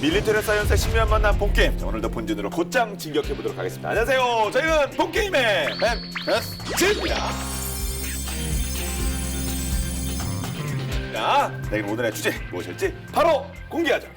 밀리터리 사이언스의 신비한 만남 본게임. 자, 오늘도 본진으로 곧장 진격해보도록 하겠습니다. 안녕하세요. 저희는 본게임의 MSG입니다. 자, 내일 오늘의 주제 무엇일지 바로 공개하죠.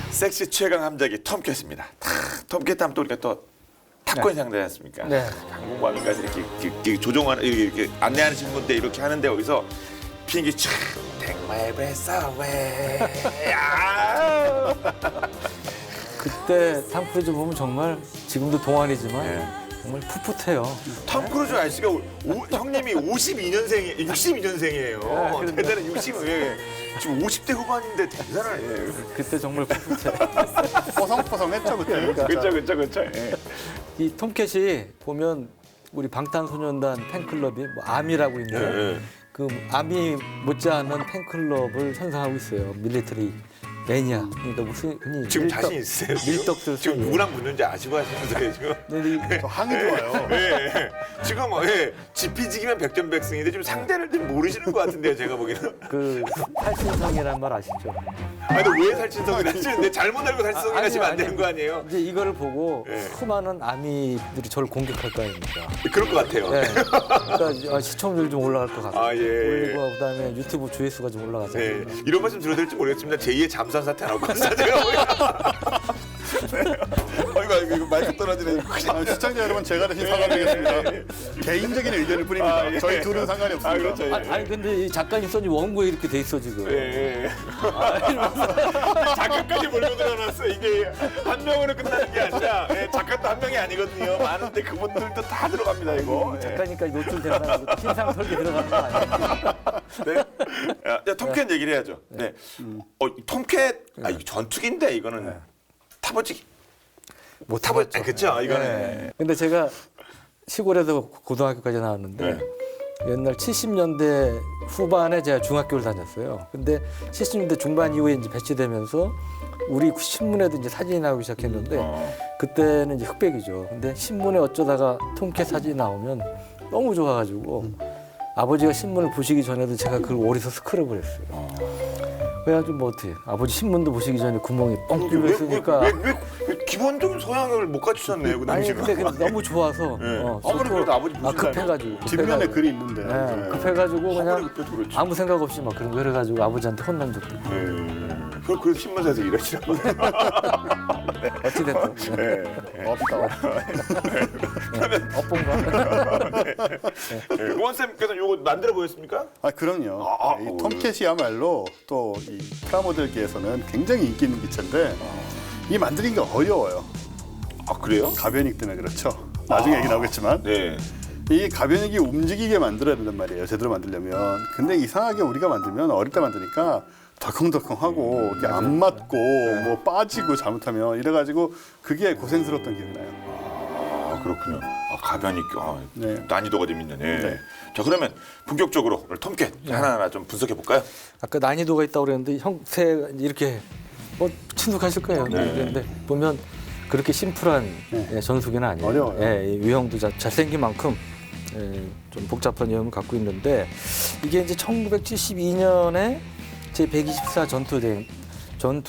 섹시 최강 함자기 톰캣입니다. 톰캣 하면 또 우리가 또 탑건 상대지 않습니까? 네. 항공모함인가서 이렇게 조종하는 이렇게 안내하는 친구인데 이렇게 하는데 여기서 비행기 촥 Take my breath away. 그때 탐 크루즈 보면 정말 지금도 동안이지만 네. 정말 풋풋해요. 톰 크루즈 아저씨가 형님이 62년생이에요. 그런데. 대단한 60. 예. 지금 50대 후반인데 대단하네. 그때 정말 풋풋해. 뽀송뽀송했죠 그때. 그렇죠. 예. 이 톰캣이 보면 우리 방탄소년단 팬클럽이 뭐 아미라고 있는데 예. 그 아미 못지않은 팬클럽을 형성하고 있어요. 밀리터리 매니아. 그러니까 무슨 흔히 지금 자신 있으세요? 밀떡들 지금 사이에. 누구랑 붙는지 아시고 하시면서요 지금? 근데 이 항이 좋아요. 예. 지금 지피지기면 백전백승인데 지금 상대를 좀 모르시는 것 같은데요 제가 보기에는. 그 살신성이라는 말 아시죠? 아니 근데 왜 살친성을 하시는데 잘못 알고 살친성을 하시면 안 되는 거 아니에요? 이제 이거를 보고 예. 수많은 아미들이 저를 공격할 거 아닙니까? 그럴 것 같아요. 네. 그러니까 시청률 좀 올라갈 것 같고 아, 예. 올리고 그다음에 유튜브 조회수가 좀 올라가서 네. 이런 말씀 드려도 될지 모르겠습니다. 제2의 잠수함 사태 나올 것 같아요. 제가 보기에는. 이거 마이크 떨어지네. 시청자 여러분 제가 대신 사과드리겠습니다. 개인적인 의견일 뿐입니다. 아, 예. 저희 둘은 상관이 없습니다. 아, 그렇죠. 예. 아니 근데 이 작가님 써니 원고에 이렇게 돼 있어 지금. 예. 작가까지 몰고 들어놨어. 이게 한 명으로 끝나는 게 아니라 작가도 한 명이 아니거든요. 많은데 그분들도 다 들어갑니다 이거. 예. 작가니까 노출되는 거 신상 설계 들어가는 거 아니야? 네. 야, 톰캣 얘기를 해야죠. 네. 톰캣 이거 전투기인데 이거는 타보지. 못 타보지. 타봤죠. 그렇죠. 이거는. 네. 근데 제가 시골에서 고등학교까지 나왔는데 네. 옛날 70년대 후반에 제가 중학교를 다녔어요. 근데 70년대 중반 이후에 이제 배치되면서 우리 신문에도 이제 사진이 나오기 시작했는데 그때는 이제 흑백이죠. 근데 신문에 어쩌다가 톰캣 사진이 나오면 너무 좋아가지고 아버지가 신문을 보시기 전에도 제가 그걸 오리서 스크럽을 했어요. 그래가지고 뭐 어떻게 아버지 신문도 보시기 전에 구멍이 뻥 뚫려 있으니까 왜 기본적인 소양을 못 갖추셨네요 그 아니 당시는. 근데 너무 좋아서 네. 아무리 그래도 아버지 보신다면. 급해가지고 뒷면에 글이 있는데. 네, 급해가지고 아무리 그냥 급해도 그렇지. 아무 생각 없이 막 그런 거 해가지고 아버지한테 혼난 적도 있고 그래서 신문사에서 일하시라고. 어찌됐든 없다. 업본가 우원쌤께서 이거 만들어 보였습니까? 아 그럼요. 이 톰캣이야말로 또 이 프라모델계에서는 굉장히 인기 있는 기체인데 이 만드는 게 어려워요. 아 그래요? 가변익 때문에 그렇죠. 나중에 얘기 나오겠지만 네. 이 가변익이 움직이게 만들어야 된단 말이에요. 제대로 만들려면. 근데 이상하게 우리가 만들면 어릴 때 만드니까 덜컹덜컹하고 이렇게 안 맞고 뭐 빠지고 잘못하면 이래가지고 그게 고생스럽던 기억이 나요. 아 그렇군요. 가변이 네. 난이도가 좀 있는. 네. 자 그러면 본격적으로 오늘 톰캣 하나하나 좀 분석해 볼까요? 아까 난이도가 있다고 그랬는데 형태 이렇게 뭐 친숙하실 거예요. 그런데 보면 그렇게 심플한 전투기는 아니에요. 어려워요. 유형도 잘생긴 만큼 좀 복잡한 유형을 갖고 있는데 이게 이제 1972년에 제 124 전투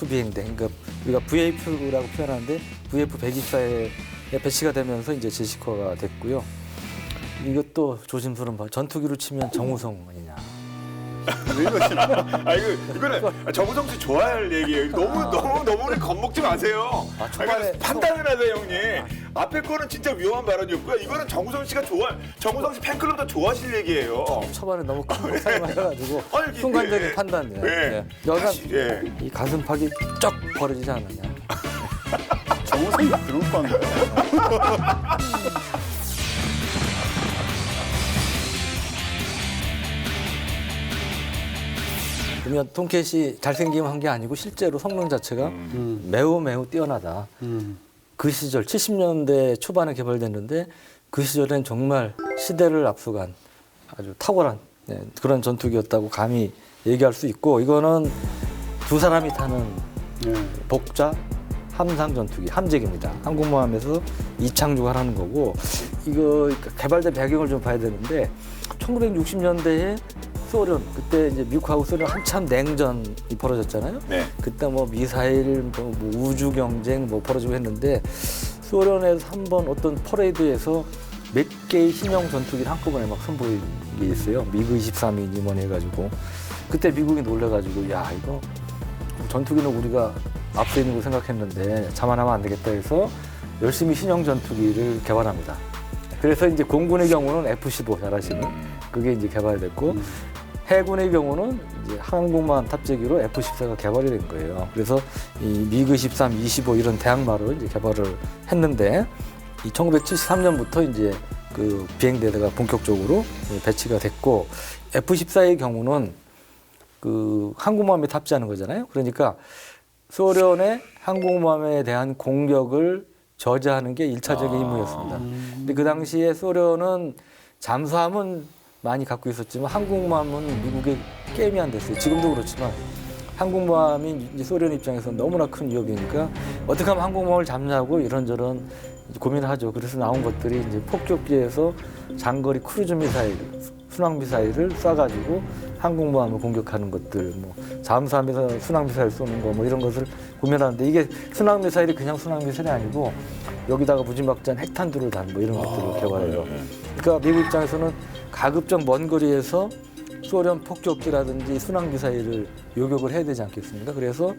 비행대, 그러니까 우리가 VF라고 표현하는데 VF 124에 배치가 되면서 이제 제시커가 됐고요. 이것도 조심스러운 바 전투기로 치면 정우성 아니냐. 왜 이러시나? 이거는 정우성 씨 좋아할 얘기예요. 너무 겁먹지 마세요. 초반에 판단을 하세요, 형님. 앞에 거는 진짜 위험한 발언이었고요. 이거는 정우성 씨가 정우성 씨 팬클럽도 좋아하실 얘기예요. 초반에 너무 큰 사용해가지고 아니, 순간적인 판단이에요. 예. 여기가 다시, 예. 이 가슴팍이 쩍 벌어지지 않았냐. 정호성이 그런 거인가요? 그러면 통캣이 잘생김 한 게 아니고 실제로 성능 자체가 매우 매우 뛰어나다. 그 시절 70년대 초반에 개발됐는데 그 시절엔 정말 시대를 앞서간 아주 탁월한 그런 전투기였다고 감히 얘기할 수 있고 이거는 두 사람이 타는 네. 복자 함상 전투기 함재기입니다. 항공모함에서 이착륙을 하는 거고 이거 개발된 배경을 좀 봐야 되는데 1960년대에 소련 그때 이제 미국하고 소련 한참 냉전이 벌어졌잖아요. 네. 그때 뭐 미사일, 뭐 우주 경쟁 뭐 벌어지고 했는데 소련에서 한번 어떤 퍼레이드에서 몇 개의 신형 전투기를 한꺼번에 막 선보인 게 있어요. 미그 23이니 뭐니 해가지고 그때 미국이 놀래가지고 야 이거 전투기는 우리가 앞서 있는 거 생각했는데 자만하면 안 되겠다 해서 열심히 신형 전투기를 개발합니다. 그래서 이제 공군의 경우는 F-15 잘 아시는 그게 이제 개발됐고 해군의 경우는 이제 항공모함 탑재기로 F-14가 개발이 된 거예요. 그래서 이 미그 13, 25 이런 대항마를 이제 개발을 했는데 이 1973년부터 이제 그 비행대가 본격적으로 배치가 됐고 F-14의 경우는 그 항공모함에 탑재하는 거잖아요. 그러니까 소련의 항공모함에 대한 공격을 저지하는 게 일차적인 임무였습니다. 근데 그 당시에 소련은 잠수함은 많이 갖고 있었지만 항공모함은 미국에 게임이 안 됐어요. 지금도 그렇지만 항공모함이 이제 소련 입장에서 너무나 큰 위협이니까 어떻게 하면 항공모함을 잡냐고 이런저런 고민을 하죠. 그래서 나온 것들이 이제 폭격기에서 장거리 크루즈 미사일, 순항 미사일을 쏴가지고 항공모함을 공격하는 것들, 뭐 잠수함에서 순항 미사일 쏘는 거, 뭐 이런 것을 고민하는데 이게 순항 미사일이 그냥 순항 미사일이 아니고 여기다가 무진박지한 핵탄두를 단 뭐 이런 것들을 개발해요. 그러니까 미국 입장에서는 가급적 먼 거리에서 소련 폭격기라든지 순항 미사일을 요격을 해야 되지 않겠습니까? 그래서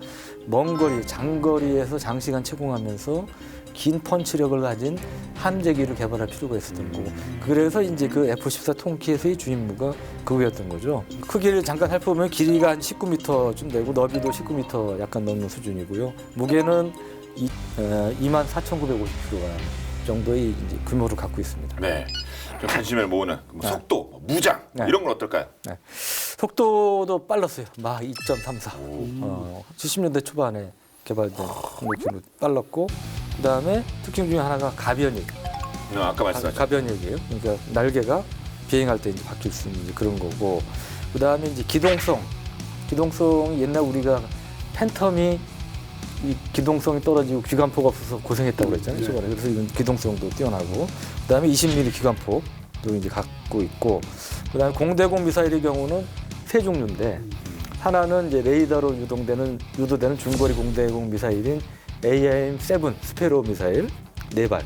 먼 거리, 장거리에서 장시간 채공하면서 긴 펀치력을 가진 함재기를 개발할 필요가 있었던 거고 그래서 이제 그 F-14 통키에서의 주임무가 그거였던 거죠. 크기를 잠깐 살펴보면 길이가 한 19m쯤 되고 너비도 19m 약간 넘는 수준이고요. 무게는 24,950kg 정도의 이제 규모를 갖고 있습니다. 네. 좀 관심을 모으는 뭐 속도, 무장 네. 이런 건 어떨까요? 네. 속도도 빨랐어요. 막 2.34. 70년대 초반에 개발된 공격기로 빨랐고 그다음에 특징 중에 하나가 가변역. 아까 말씀하신 가변역이에요. 그러니까 날개가 비행할 때 이제 바뀔 수 있는 이제 그런 거고 그다음에 이제 기동성. 기동성이 옛날 우리가 팬텀이 이 기동성이 떨어지고 기관포가 없어서 고생했다고 그랬잖아요. 저번에. 그래서 이건 기동성도 뛰어나고 그다음에 20mm 기관포도 이제 갖고 있고 그다음에 공대공 미사일의 경우는 세 종류인데 하나는 이제 레이더로 유도되는 중거리 공대공 미사일인 AIM-7 스페로 미사일 4발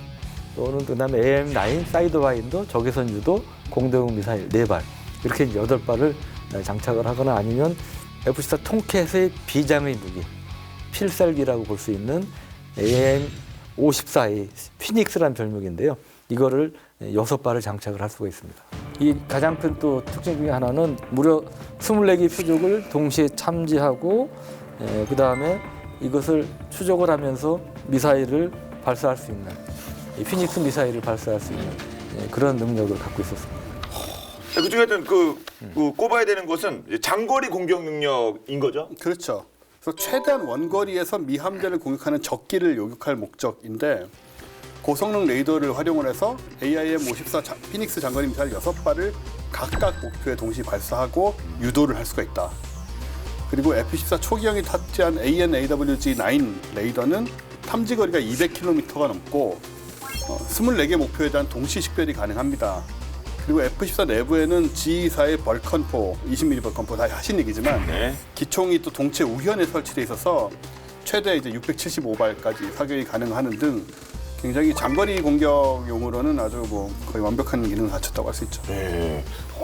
또는 그다음에 AIM-9 사이드와인더 적외선 유도 공대공 미사일 4발 이렇게 이제 8발을 장착을 하거나 아니면 F-14 통캣의 비장의 무기 필살기라고 볼 수 있는 AIM-54의 피닉스라는 별명인데요. 이거를 6발을 장착을 할 수가 있습니다. 이 가장 큰 또 특징 중에 하나는 무려 24개의 표적을 동시에 참지하고 그다음에 이것을 추적을 하면서 미사일을 발사할 수 있는 이 피닉스 미사일을 발사할 수 있는 그런 능력을 갖고 있었습니다. 그중에 하여튼 그 꼽아야 되는 것은 장거리 공격 능력인 거죠? 그렇죠. 그래서 최대한 원거리에서 미 함대를 공격하는 적기를 요격할 목적인데 고성능 레이더를 활용을 해서 AIM-54 피닉스 장거리 미사일 6발을 각각 목표에 동시 발사하고 유도를 할 수가 있다. 그리고 F-14 초기형이 탑재한 AN/AWG-9 레이더는 탐지 거리가 200km가 넘고 24개 목표에 대한 동시 식별이 가능합니다. 그리고 F-14 내부에는 G4의 벌컨포, 20mm 벌컨포 다 하신 얘기지만 네. 기총이 또 동체 우현에 설치돼 있어서 최대 이제 675발까지 사격이 가능하는 등 굉장히 장거리 공격용으로는 아주 뭐 거의 완벽한 기능을 갖췄다고 할 수 있죠. 네.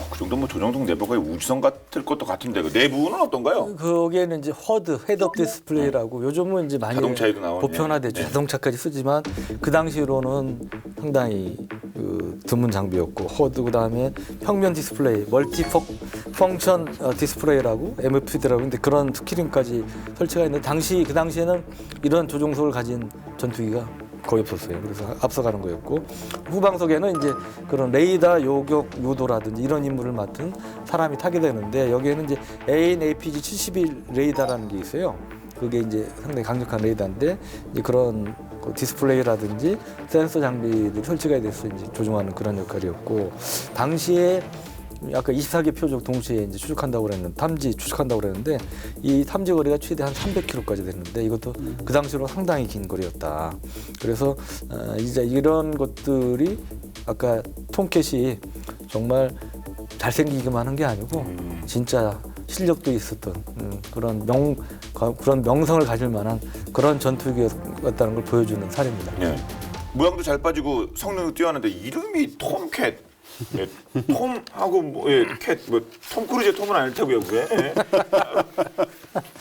그 정도면 조정석 내부가 우주선 같을 것도 같은데 그 내부는 어떤가요? 거기에는 이제 헤드업 디스플레이라고 요즘은 이제 많이 자동차에도 나오는 보편화됐죠. 네. 자동차까지 쓰지만 그 당시로는 상당히 드문 장비였고 허드 그다음에 평면 디스플레이, 멀티폭 펑션 디스플레이라고 MFD라고 근데 그런 스크린까지 설치가 있는데 그 당시에는 이런 조종석을 가진 전투기가 거의 없었어요. 그래서 앞서가는 거였고 후방석에는 이제 그런 레이더 요격 유도라든지 이런 임무를 맡은 사람이 타게 되는데 여기에는 이제 AN/APG 71 레이더라는 게 있어요. 그게 이제 상당히 강력한 레이더인데 이제 그런 그 디스플레이라든지 센서 장비들이 설치가 돼서 이제 조종하는 그런 역할이었고 당시에 아까 24개 표적 동시에 이제 추적한다고 그랬는데 탐지 추적한다고 그랬는데 이 탐지 거리가 최대 한 300km까지 됐는데 이것도 그 당시로 상당히 긴 거리였다. 그래서 이제 이런 것들이 아까 톰캣이 정말 잘생기기만 한 게 아니고 진짜 실력도 있었던 그런 명성을 가질 만한 그런 전투기였다는 걸 보여주는 사례입니다. 예. 모양도 잘 빠지고 성능도 뛰어나는데 이름이 톰캣. 예, 톰하고 톰 크루즈의 톰은 아닐 테고요, 그게. 예.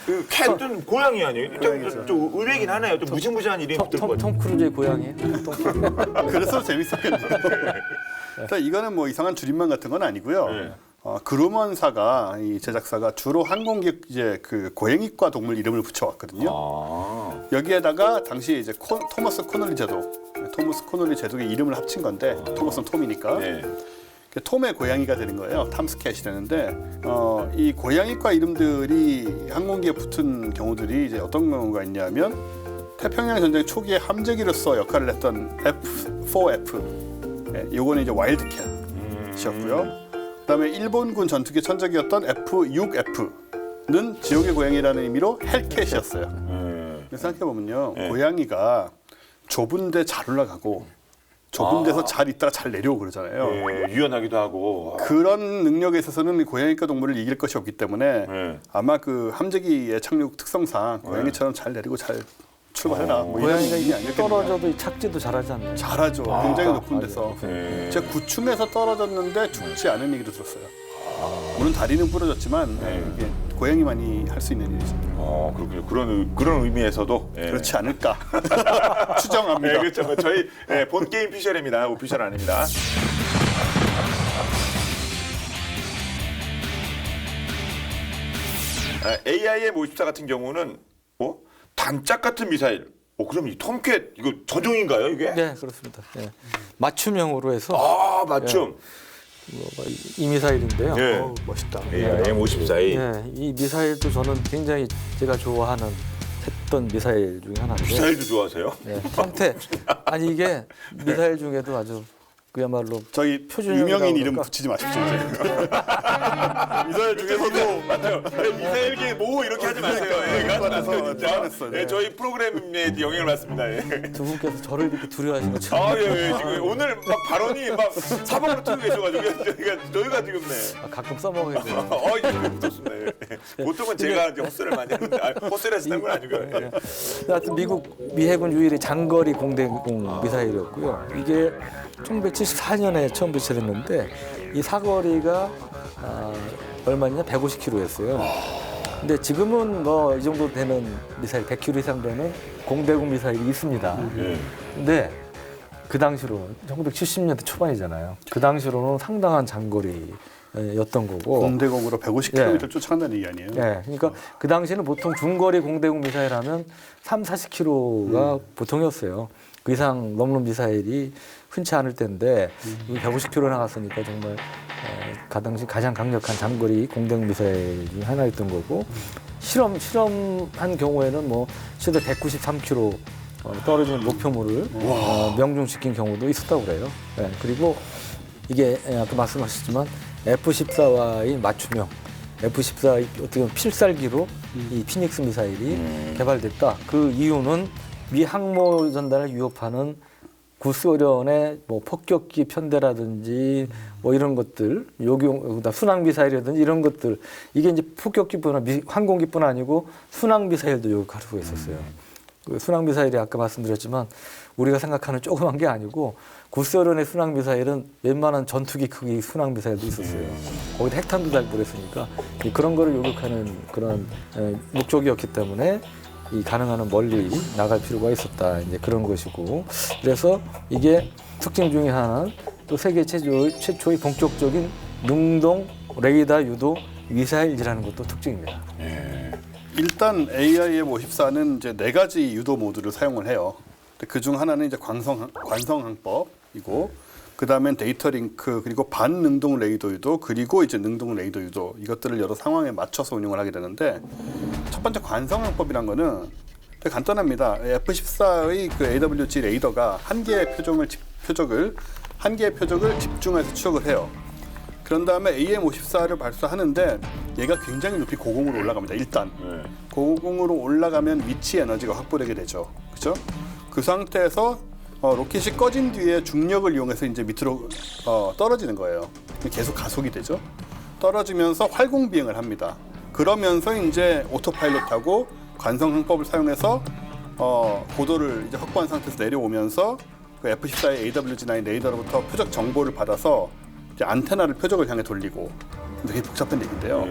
그 캣은 고양이 아니에요? 좀 의외긴 하네요. 좀 무시무시한 이름이 붙은 거. 톰 크루즈의 고양이. 그래서 재밌었겠네요. 일단 이거는 뭐 이상한 줄임말 같은 건 아니고요. 네. 그루먼사가 이 제작사가 주로 항공기 이제 그 고양이과 동물 이름을 붙여왔거든요. 여기에다가 당시 이제 토머스 코널리 제독의 이름을 합친 건데 토머스는 톰이니까 네. 톰의 고양이가 되는 거예요. 탐스캣이 되는데 이 고양이과 이름들이 항공기에 붙은 경우들이 이제 어떤 경우가 있냐면 태평양 전쟁 초기에 함재기로서 역할을 했던 F4F 요거는 이제 와일드캣이었고요. 그다음에 일본군 전투기 천적이었던 F6F는 지옥의 고양이라는 의미로 헬캣이었어요. 생각해 보면요, 고양이가 좁은데 잘 올라가고 좁은 데서 잘 있다가 잘 내려오고 그러잖아요. 유연하기도 하고. 그런 능력에 있어서는 고양이과 동물을 이길 것이 없기 때문에 아마 그 함재기의 착륙 특성상 고양이처럼 잘 내리고 잘 출발해라. 뭐 고양이가 이런 이게 아니었겠느냐. 떨어져도 착지도 잘하지 않나요? 잘하죠. 굉장히 높은 데서. 네. 제가 9층에서 떨어졌는데 죽지 않은 얘기도 들었어요. 물론 다리는 부러졌지만 이게 고양이만이 할 수 있는 일이죠. 그렇군요. 그런 의미에서도 그렇지 않을까 추정합니다. 네, 그렇죠. 저희 본 게임 피셜입니다. 오피셜 아닙니다. AIM-54 같은 경우는 단짝 같은 미사일. 그럼 이 톰캣 이거 전용인가요, 이게? 네, 그렇습니다. 네. 맞춤형으로 해서 맞춤. 이 미사일인데요. 예. 멋있다. AIM-54. 네, 이 미사일도 저는 굉장히 제가 좋아하는 했던 미사일 중에 하나인데. 미사일도 좋아하세요? 네, 형태. 아니 이게 미사일 중에도 아주 그야말로 저희 표준형이라고 유명인 이름 그럴까? 붙이지 마십시오. 미사일 중에서도 맞아요. 미사일계 뭐 이렇게 하지 마세요. 하지 마세요, 진짜. 좋아했어요. 저희 프로그램에 영향을 받습니다. 두 분께서 저를 이렇게 두려워하시는 것처럼 지금 오늘 막 발언이 막 사방으로 튀고 계셔가지고 저희가 지금 가끔 써먹어야 돼요. 좋습니다. 보통은 제가 이제 헛소리를 많이 하는데 헛소리를 쓰는 건 아니고요. 하여튼 미 해군 유일의 장거리 공대공 미사일이었고요. 이게 1974년에 처음 배치됐는데 이 사거리가 얼마냐 150km였어요. 근데 지금은 뭐 이 정도 되는 미사일 100km 이상 되는 공대공 미사일이 있습니다. 근데 그 당시로는 1970년대 초반이잖아요. 그 당시로는 상당한 장거리였던 거고. 공대공으로 150km 쫓아간다는 얘기 아니에요? 네, 그러니까 그 당시에는 보통 중거리 공대공 미사일 하면 40km가 보통이었어요. 그 이상 넘는 미사일이 흔치 않을 때인데 150km 나갔으니까 정말 그 당시 가장 강력한 장거리 공대공 미사일 중 하나였던 거고 실험한 경우에는 뭐 최대 193km 떨어지는 목표물을 명중시킨 경우도 있었다고 그래요. 네, 그리고 이게 아까 말씀하셨지만 F-14와의 맞춤형 F-14의 어떻게 보면 필살기로 이 피닉스 미사일이 개발됐다. 그 이유는 미 항모 전단을 위협하는 구소련의 뭐 폭격기 편대라든지 뭐 이런 것들, 순항 미사일이라든지 이런 것들 이게 이제 폭격기뿐 항공기뿐 아니고 순항 미사일도 요구하고 있었어요. 그 순항 미사일이 아까 말씀드렸지만 우리가 생각하는 조그만 게 아니고 구소련의 순항 미사일은 웬만한 전투기 크기 순항 미사일도 있었어요. 거기다 핵탄도 달고 그랬으니까 그런 거를 요격하는 그런 목적이었기 때문에 이 가능한 한 멀리 나갈 필요가 있었다. 이제 그런 것이고. 그래서 이게 특징 중에 하나는 또 세계 최초의 본격적인 능동 레이더 유도 미사일이라는 것도 특징입니다. 일단 AIM-54는 이제 4가지 유도 모드를 사용을 해요. 그 중 하나는 이제 관성항법이고, 그 다음엔 데이터 링크, 그리고 반능동 레이더 유도, 그리고 이제 능동 레이더 유도, 이것들을 여러 상황에 맞춰서 운용을 하게 되는데, 첫 번째 관성항법이란 거는 되게 간단합니다. F-14의 그 AWG 레이더가 한 개의 표적을 집중해서 추적을 해요. 그런 다음에 AM-54를 발사하는데 얘가 굉장히 높이 고공으로 올라갑니다. 일단 고공으로 올라가면 위치 에너지가 확보되게 되죠. 그렇죠? 그 상태에서 로켓이 꺼진 뒤에 중력을 이용해서 이제 밑으로 떨어지는 거예요. 계속 가속이 되죠. 떨어지면서 활공 비행을 합니다. 그러면서 이제 오토파일럿하고 관성항법을 사용해서 고도를 이제 확보한 상태에서 내려오면서 그 F-14의 AWG-9 레이더로부터 표적 정보를 받아서 이제 안테나를 표적을 향해 돌리고, 되게 복잡한 얘기인데요.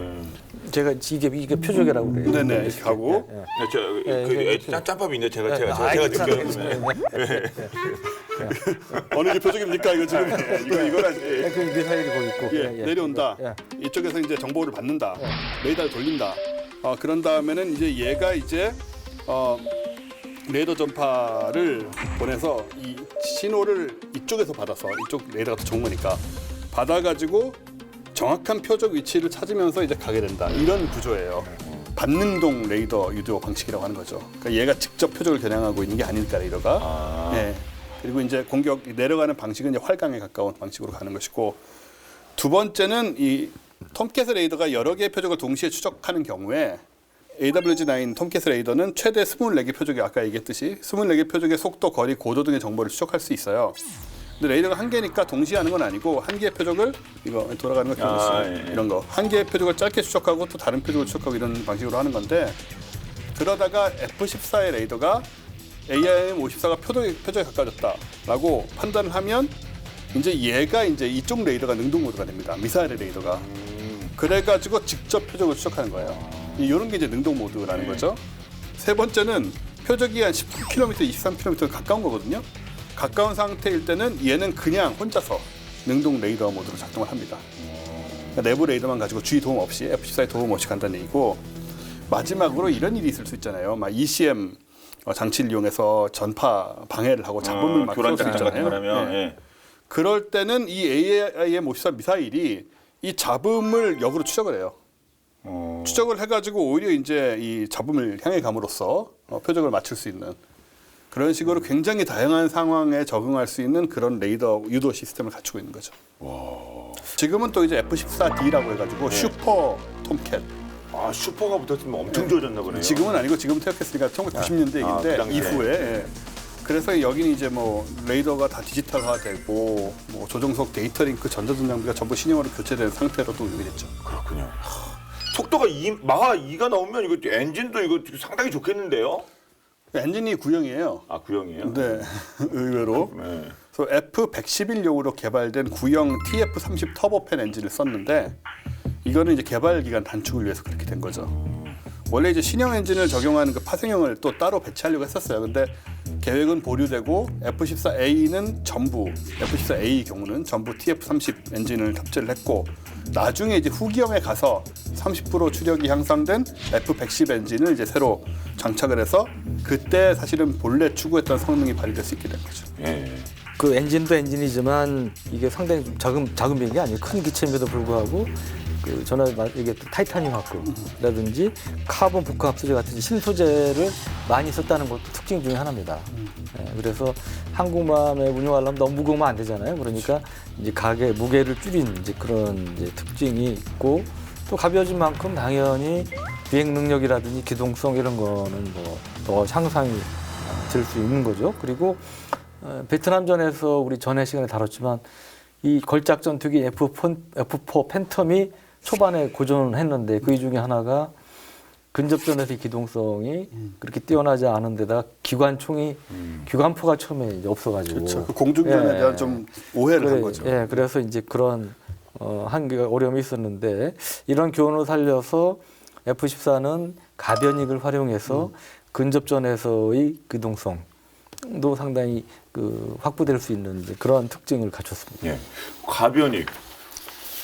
제가 이게 표적이라고 그래요. 네네, 이렇게 하고. 짬밥인데 제가 느껴요. 어느 게 표적입니까? 이거 지금 이거라지. 그 미사일이 거기 있고 내려온다. 이쪽에서 이제 정보를 받는다. 레이더를 돌린다. 그런 다음에는 이제 얘가 이제 레이더 전파를 보내서 이 신호를 이쪽에서 받아서, 이쪽 레이더가 더 좋은 거니까 받아가지고 정확한 표적 위치를 찾으면서 이제 가게 된다. 이런 구조예요. 반능동 레이더 유도 방식이라고 하는 거죠. 그러니까 얘가 직접 표적을 겨냥하고 있는 게 아닐까, 레이더가. 네. 그리고 이제 공격 내려가는 방식은 이제 활강에 가까운 방식으로 가는 것이고, 두 번째는 이 톰캣 레이더가 여러 개의 표적을 동시에 추적하는 경우에 AWG-9 톰캣 레이더는 최대 24개 표적이, 아까 얘기했듯이 24개 표적의 속도, 거리, 고도 등의 정보를 추적할 수 있어요. 근데 레이더가 한 개니까 동시에 하는 건 아니고, 한 개의 표적을, 이거 돌아가는 거 기억나시죠? 이런 거 한 개의 표적을 짧게 추적하고 또 다른 표적을 추적하고 이런 방식으로 하는 건데, 그러다가 F-14의 레이더가 AIM-54가 표적에 가까워졌다라고 판단을 하면 이제 얘가 이제 이쪽 레이더가 능동 모드가 됩니다. 미사일의 레이더가. 그래가지고 직접 표적을 추적하는 거예요. 이런 게 이제 능동 모드라는 거죠. 세 번째는 표적이 한 19km, 23km 가까운 거거든요. 가까운 상태일 때는 얘는 그냥 혼자서 능동 레이더 모드로 작동을 합니다. 그러니까 내부 레이더만 가지고 주위 도움 없이, F-14의 도움 없이 간다는 얘기고, 마지막으로 이런 일이 있을 수 있잖아요. 막 ECM 장치를 이용해서 전파 방해를 하고 잡음을 막 쏠 수 있잖아요. 네. 그럴 때는 이 AIM-54 미사일이 이 잡음을 역으로 추적을 해요. 추적을 해가지고 오히려 이제 이 잡음을 향해 감으로써 표적을 맞출 수 있는, 그런 식으로 굉장히 다양한 상황에 적응할 수 있는 그런 레이더 유도 시스템을 갖추고 있는 거죠. 지금은 또 이제 F-14D라고 해가지고 슈퍼 톰캣. 슈퍼가 붙었으면 엄청 좋아졌나 보네요. 지금은 아니고 지금 퇴역했으니까 1990년대 얘기인데 그 이후에. 그래서 여기는 이제 뭐 레이더가 다 디지털화되고, 뭐 조종석, 데이터 링크, 전자전 장비가 전부 신형으로 교체된 상태로 또 운영이 됐죠. 그렇군요. 속도가 마하 2가 나오면 이거 엔진도 이거 상당히 좋겠는데요? 엔진이 구형이에요. 구형이에요? 네, 의외로. 네. 그래서 F-111용으로 개발된 구형 TF-30 터보팬 엔진을 썼는데, 이거는 이제 개발 기간 단축을 위해서 그렇게 된 거죠. 원래 이제 신형 엔진을 적용하는 그 파생형을 또 따로 배치하려고 했었어요. 근데 계획은 보류되고 F-14A는 전부, F-14A 경우는 전부 TF-30 엔진을 탑재를 했고, 나중에 이제 후기형에 가서 30% 추력이 향상된 F-110 엔진을 이제 새로 장착을 해서, 그때 사실은 본래 추구했던 성능이 발휘될 수 있게 된 거죠. 그 엔진도 엔진이지만 이게 상당히 좀 작은 비행기 아니에요. 큰 기체임에도 불구하고 그 전에 얘기했던 타이타늄 합금이라든지 카본 복합 소재 같은 신소재를 많이 썼다는 것도 특징 중에 하나입니다. 그래서 항공모함에 운용하려면 너무 무거우면 안 되잖아요. 그러니까 이제 무게를 줄인 이제 그런 이제 특징이 있고, 또 가벼워진 만큼 당연히 비행 능력이라든지 기동성 이런 거는 뭐 더 향상이 될 수 있는 거죠. 그리고 베트남전에서 우리 전에 시간에 다뤘지만 이 걸작 전투기 F4 팬텀이 초반에 고전했는데, 그 중에 하나가 근접전에서의 기동성이 그렇게 뛰어나지 않은 데다 기관포가 처음에 이제 없어가지고. 그렇죠. 그 공중전에 대한 좀 오해를 한 거죠. 그래서 이제 그런 한계가 어려움이 있었는데, 이런 교훈을 살려서 F-14는 가변익을 활용해서 근접전에서의 기동성도 상당히 확보될 수 있는 그런 특징을 갖췄습니다. 가변익.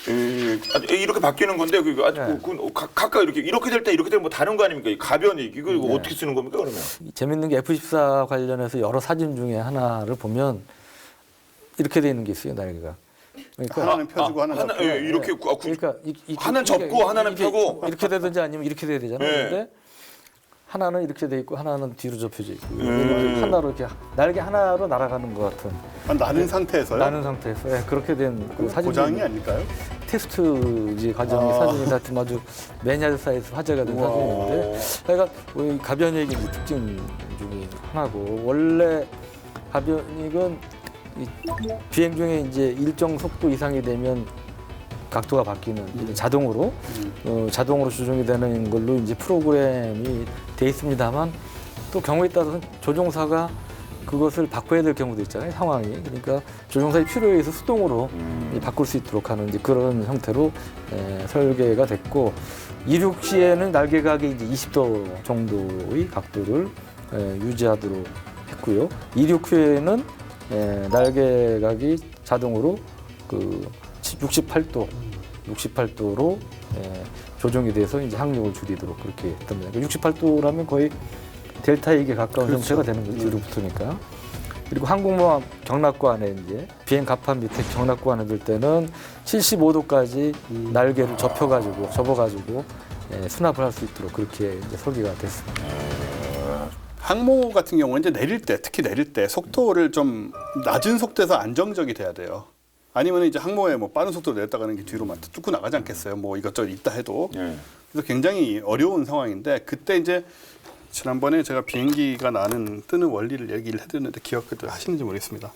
이렇게 바뀌는 건데 그 아주 네. 각각 이렇게 될 때 이렇게 되면 뭐 다른 거 아닙니까? 이 가변이 이거 네. 어떻게 쓰는 겁니까 그러면? 재밌는 게 F-14 관련해서 여러 사진 중에 하나를 보면 이렇게 돼 있는 게 있어요, 날개가. 그러니까 하나는 펴주고 하나는 하나 예, 이렇게 그러니까 하나는 접고 하나는 이게 펴고. 이렇게 되든지 아니면 이렇게 돼야 되잖아요. 네. 근데 하나는 이렇게 돼 있고 하나는 뒤로 접혀져 있고 이렇게 하나로 이렇게 날개 하나로 날아가는 것 같은 나는 상태에서요? 나는 상태에서 예, 그렇게 된 그 사진 고장이 아닐까요? 테스트 이제 과정의 사진이 하여튼 아주 매니아들 사이에서 화제가 된 사진인데 그러니까 이 가변익의 이제 특징 중에 하나고 원래 가변익은 이 비행 중에 이제 일정 속도 이상이 되면 각도가 바뀌는 이제 자동으로 자동으로 조정이 되는 걸로 이제 프로그램이 돼 있습니다만 또 경우에 따라서는 조종사가 그것을 바꿔야 될 경우도 있잖아요, 상황이. 그러니까 조종사의 필요에 의해서 수동으로 바꿀 수 있도록 하는 이제 그런 형태로 설계가 됐고 이륙 시에는 날개각이 이제 20도 정도의 각도를 유지하도록 했고요. 이륙 후에는 날개각이 자동으로 그 68도로 조정이 돼서 이제 항력을 줄이도록 그렇게 했단 말이에요. 68도라면 거의 델타익에 가까운 형태가 되는 거죠. 뒤로 붙으니까. 그리고 항공모함 경락관에 이제 비행 갑판 밑에 경락관에 들 때는 75도까지 날개를 접어가지고 수납을 할 수 있도록 그렇게 이제 설계가 됐습니다. 항모 같은 경우는 이제 내릴 때, 특히 내릴 때 속도를 좀 낮은 속도에서 안정적이 돼야 돼요. 아니면 이제 항모에 뭐 빠른 속도로 내렸다가는 게 뒤로 막 뚫고 나가지 않겠어요. 뭐 이것저것 있다 해도. 예. 그래서 굉장히 어려운 상황인데 그때 이제 지난번에 제가 비행기가 뜨는 원리를 얘기를 해드렸는데 기억들 하시는지 모르겠습니다.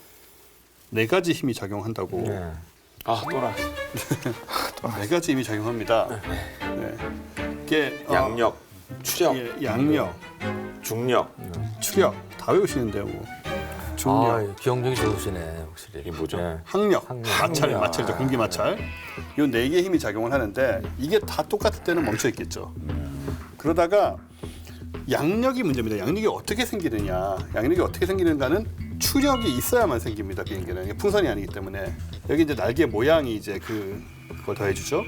4가지 힘이 작용한다고. 또나 4가지 힘이 작용합니다. 네. 이게 양력, 추력, 양력, 중력. 추력 다 외우시는데요. 뭐. 중력, 아, 기억력이 좋으시네, 확실히. 이게 뭐죠? 예. 항력, 항력. 마찰이죠. 공기 마찰. 이 4개의 힘이 작용을 하는데 이게 다 똑같을 때는 멈춰 있겠죠. 그러다가 양력이 문제입니다. 양력이 어떻게 생기느냐. 양력이 어떻게 생기는가는 추력이 있어야만 생깁니다. 비행기는 이게 풍선이 아니기 때문에 여기 이제 날개 모양이 이제 그걸 더해주죠.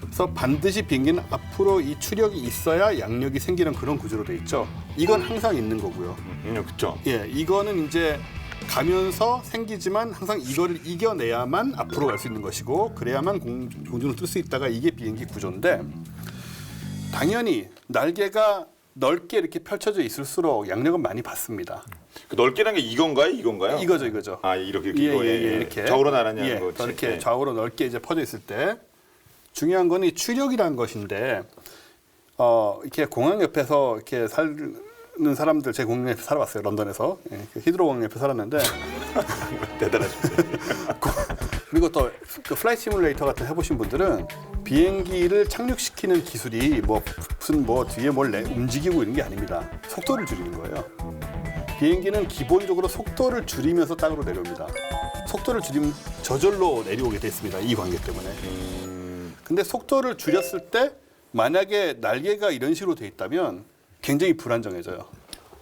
그래서 반드시 비행기는 앞으로 이 추력이 있어야 양력이 생기는 그런 구조로 돼 있죠. 이건 항상 있는 거고요. 그렇죠. 예, 이거는 이제 가면서 생기지만 항상 이거를 이겨내야만 앞으로 갈 수 있는 것이고 그래야만 공중을 뜰 수 있다가 이게 비행기 구조인데 당연히 날개가 넓게 이렇게 펼쳐져 있을수록 양력은 많이 받습니다. 그 넓게란 게 이건가요? 이거죠. 아 이렇게 이렇게 좌우로 나란히 하는 예, 거. 이렇게 좌우로 넓게 이제 퍼져 있을 때 중요한 건 이 추력이라는 것인데 이렇게 공항 옆에서 이렇게 사는 사람들 제 공항 옆에 살아봤어요. 런던에서 히드로 공항 옆에 살았는데 대단하십니다. 그리고 또 그 플라이 시뮬레이터 같은 해보신 분들은 비행기를 착륙시키는 기술이 무슨 뒤에 뭘 움직이고 있는 게 아닙니다. 속도를 줄이는 거예요. 비행기는 기본적으로 속도를 줄이면서 땅으로 내려옵니다. 속도를 줄이면 저절로 내려오게 됐습니다. 이 관계 때문에. 근데 속도를 줄였을 때 만약에 날개가 이런 식으로 돼 있다면 굉장히 불안정해져요.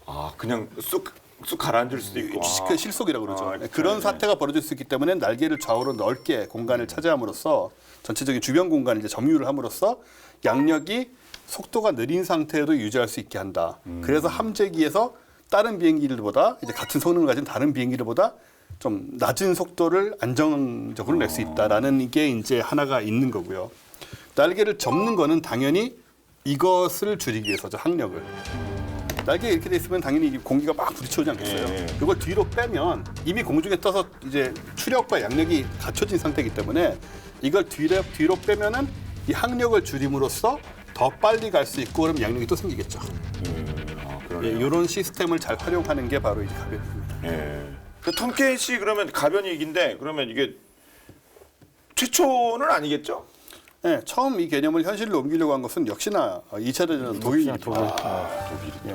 아 그냥 쑥 가라앉을 수도 있고. 그 실속이라고 그러죠. 그렇죠. 그런 사태가 벌어질 수 있기 때문에 날개를 좌우로 넓게 공간을 차지함으로써 전체적인 주변 공간을 이제 점유를 함으로써 양력이 속도가 느린 상태에도 유지할 수 있게 한다. 그래서 함재기에서 다른 비행기들보다 이제 같은 성능을 가진 다른 비행기들보다 좀 낮은 속도를 안정적으로 낼 수 있다라는 게 이제 하나가 있는 거고요. 날개를 접는 거는 당연히 이것을 줄이기 위해서죠. 항력을. 날개 이렇게 돼 있으면 당연히 공기가 막 부딪혀오지 않겠어요. 이걸 뒤로 빼면 이미 공중에 떠서 이제 추력과 양력이 갖춰진 상태이기 때문에 이걸 뒤로 빼면은 이 항력을 줄임으로써 더 빨리 갈 수 있고 그럼 양력이 또 생기겠죠. 이런 시스템을 잘 활용하는 게 바로 이 가변입니다. 그 톰캣이 그러면 가변익인데 그러면 이게 최초는 아니겠죠? 네, 처음 이 개념을 현실로 옮기려고 한 것은 역시나 2차 대전 독일입니다.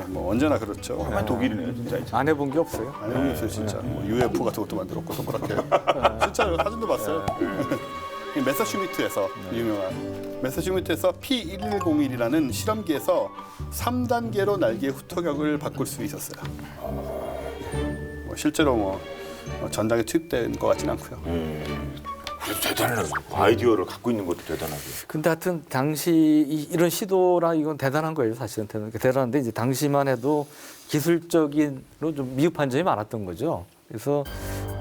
뭐 언제나 그렇죠. 정말 독일이네요, 진짜. 안 해본 게 없어요. 안 해보겠어요, 진짜. 뭐 UFO 같은 것도 만들었고 동그랗게. 진짜 사진도 봤어요. 이 매사추미트에서 유명한 매사추미트에서 P1101이라는 실험기에서 3단계로 날개의 후토격을 바꿀 수 있었어요. 실제로 전장에 투입된 것 같지는 않고요. 그래도 대단하네. 아이디어를 갖고 있는 것도 대단하고. 근데 하여튼 당시 이런 시도라 이건 대단한 거예요. 사실은 대단한데 이제 당시만 해도 기술적인로 좀 미흡한 점이 많았던 거죠. 그래서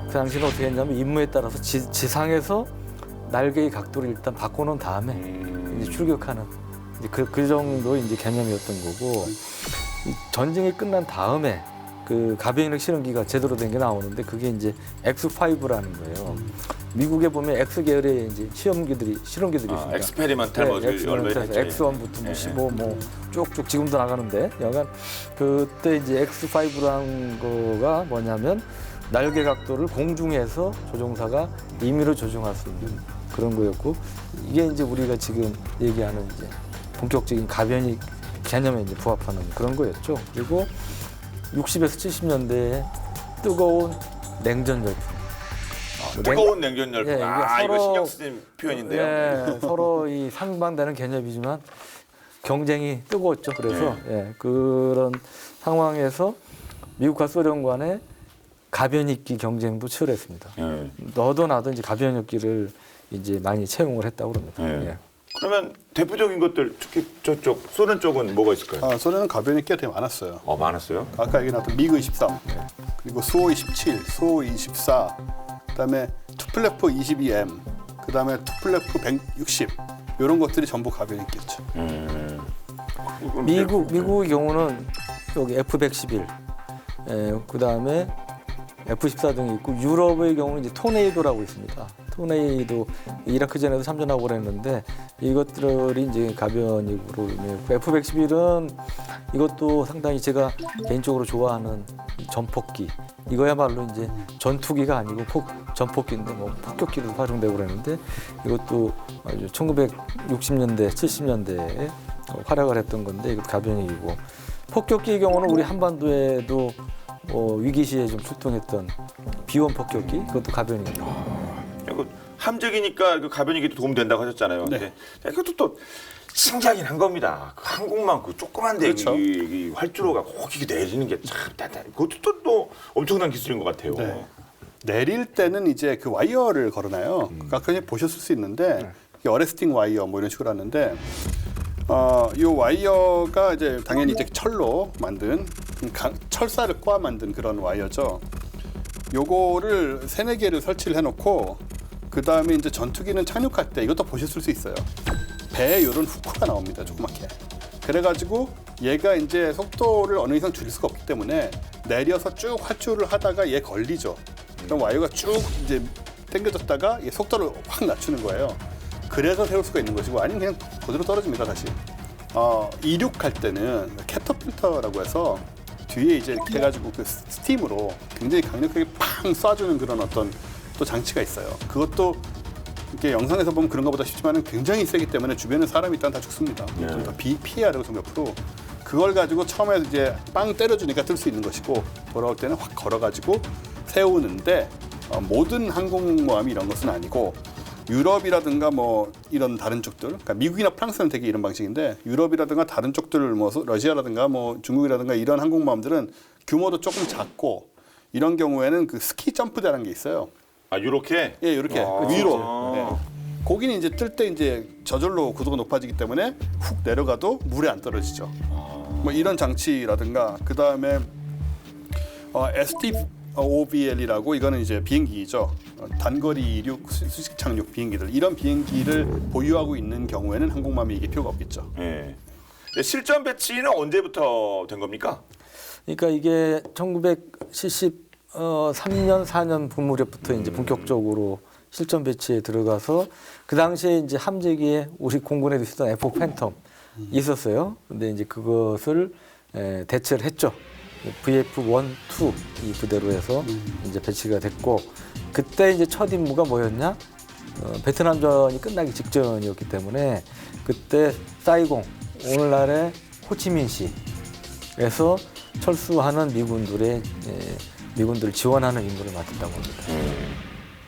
그 당시는 어떻게 했냐면 임무에 따라서 지상에서 날개의 각도를 일단 바꿔놓은 다음에 이제 출격하는 이제 그 정도 이제 개념이었던 거고 이 전쟁이 끝난 다음에 그 가변력 실험기가 제대로 된 게 나오는데 그게 이제 X5라는 거예요. 미국에 보면 X 계열의 이제 실험기들이 있습니다. 엑스페리먼탈 뭐 X1부터 뭐 15 뭐 쭉쭉 지금도 나가는데 여간 그때 이제 X5라는 거가 뭐냐면 날개 각도를 공중에서 조종사가 임의로 조종할 수 있는 그런 거였고 이게 이제 우리가 지금 얘기하는 이제 본격적인 가변이 개념에 이제 부합하는 그런 거였죠. 그리고 60에서 70년대에 뜨거운 냉전 열풍. 뜨거운 냉전 열풍. 예, 이게 이거 서로- 신경 쓰인 표현인데요. 예, 서로 이 상반되는 개념이지만 경쟁이 뜨거웠죠. 그래서 예, 그런 상황에서 미국과 소련 간의 가변익기 경쟁도 치열했습니다. 예. 너도 나도 이제 가변익기를 이제 많이 채용을 했다고 그럽니다. 예. 예. 그러면 대표적인 것들 특히 저쪽 소련 쪽은 뭐가 있을까요? 소련은 가변이 꽤 되게 많았어요. 많았어요. 아까 얘기 나왔던 미그 23, 그리고 수호 27, 수호 24, 그다음에 투플레프 22M, 그다음에 투플레프 160 이런 것들이 전부 가변이겠죠. 미국의 경우는 여기 F-111, 그다음에 F-14 등이 있고 유럽의 경우는 이제 토네이도라고 있습니다. 토네이도 이라크전에도 참전하고 그랬는데 이것들이 이제 가변익으로 F-111은 이것도 상당히 제가 개인적으로 좋아하는 전폭기. 이거야말로 이제 전투기가 아니고 전폭기인데 뭐 폭격기로 활용되고 그랬는데 이것도 아주 1960년대, 70년대에 활약을 했던 건데 이것도 가변익이고 폭격기의 경우는 우리 한반도에도 위기 시에 좀 출동했던 비원 폭격기 그것도 가변익입니다. 함재기니까 그 가변이기도 도움된다고 하셨잖아요. 네. 근데 이것도 또 신기하긴 한 겁니다. 그 항공만 그 조그만데 그렇죠. 이 활주로가 꼭 이렇게 내리는 게 참 대단. 그것도 또 엄청난 기술인 것 같아요. 네. 내릴 때는 이제 그 와이어를 걸어놔요. 아까 보셨을 수 있는데 이게 어레스팅 와이어 뭐 이런 식으로 하는데 이 와이어가 이제 당연히 이제 철로 만든 철사를 꽈 만든 그런 와이어죠. 요거를 3-4개를 설치를 해놓고 그 다음에 이제 전투기는 착륙할 때 이것도 보셨을 수 있어요. 배에 이런 후크가 나옵니다. 조그맣게. 그래가지고 얘가 이제 속도를 어느 이상 줄일 수가 없기 때문에 내려서 쭉 활주를 하다가 얘 걸리죠. 그럼 와이어가 쭉 이제 당겨졌다가 얘 속도를 확 낮추는 거예요. 그래서 세울 수가 있는 것이고 아니면 그냥 그대로 떨어집니다. 다시. 이륙할 때는 캐터필터라고 해서 뒤에 이제 이렇게 해가지고 그 스팀으로 굉장히 강력하게 팡 쏴주는 그런 어떤 또 장치가 있어요. 그것도 이렇게 영상에서 보면 그런 것보다 쉽지만은 굉장히 세기 때문에 주변에 사람이 있다면 다 죽습니다. 좀 더 피해야 되고 좀 옆으로 그걸 가지고 처음에 이제 빵 때려주니까 뜰 수 있는 것이고 돌아올 때는 확 걸어가지고 세우는데 모든 항공모함이 이런 것은 아니고 유럽이라든가 뭐 이런 다른 쪽들, 그러니까 미국이나 프랑스는 되게 이런 방식인데 유럽이라든가 다른 쪽들 뭐 러시아라든가 뭐 중국이라든가 이런 항공모함들은 규모도 조금 작고 이런 경우에는 그 스키 점프대라는 게 있어요. 이렇게? 예, 이렇게 위로. 예. 거기는 이제 뜰 때 이제 저절로 고도가 높아지기 때문에 훅 내려가도 물에 안 떨어지죠. 뭐 이런 장치라든가 그 다음에 STOVL이라고 이거는 이제 비행기죠. 단거리 이륙 수직 착륙 비행기들 이런 비행기를 보유하고 있는 경우에는 항공모함이 이게 필요가 없겠죠. 예. 실전 배치는 언제부터 된 겁니까? 그러니까 이게 1973년, 4년 무렵부터 이제 본격적으로 실전 배치에 들어가서 그 당시에 이제 함재기에 우리 공군에도 있었던 F 팬텀 있었어요. 근데 이제 그것을 대체를 했죠. VF-1, 2 이 부대로 해서 이제 배치가 됐고 그때 이제 첫 임무가 뭐였냐? 베트남전이 끝나기 직전이었기 때문에 그때 사이공 오늘날의 호치민시에서 철수하는 미군들을 지원하는 임무를 맡았다고 합니다.